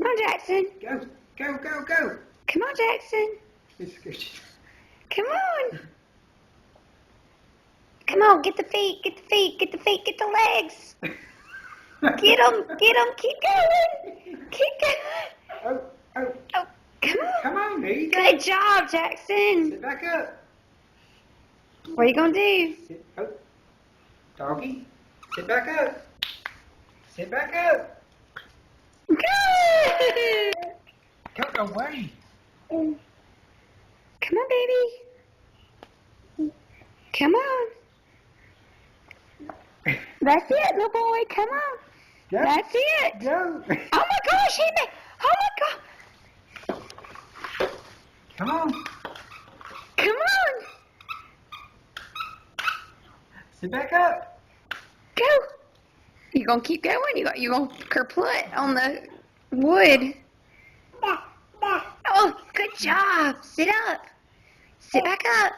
Come on, Jackson. Go, go, go, go. Come on, Jackson. It's scooching. Come on. Come on, get the feet, get the feet, get the feet, get the legs. Get them, keep going. Keep going. Oh, oh, Oh, come on. come on, there you go. Good job, Jackson. Sit back up. What are you going to do? Sit, oh, doggy, sit back up. Sit back up. Good. Go away. Come on, baby. Come on. That's it, little boy. Come on. Go. That's it. Go. Oh my gosh, oh my god. Come on. Come on. Sit back up. Go. You gonna keep going? You gonna kerplunk on the wood? Oh, good job. Sit up. Sit back up.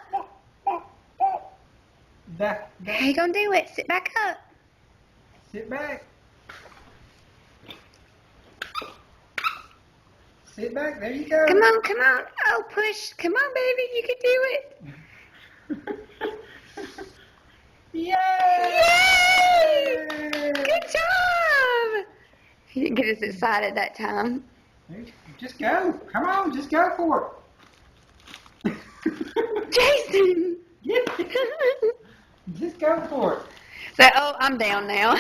How you gonna do it? Sit back up. Sit back. Sit back. There you go. Come on, come on. Oh, push. Come on, baby. You can do it. Yay! Yay! Good job. He didn't get as excited that time. Just go. Come on, just go for it. Jason. Just go for it. So, oh, I'm down now.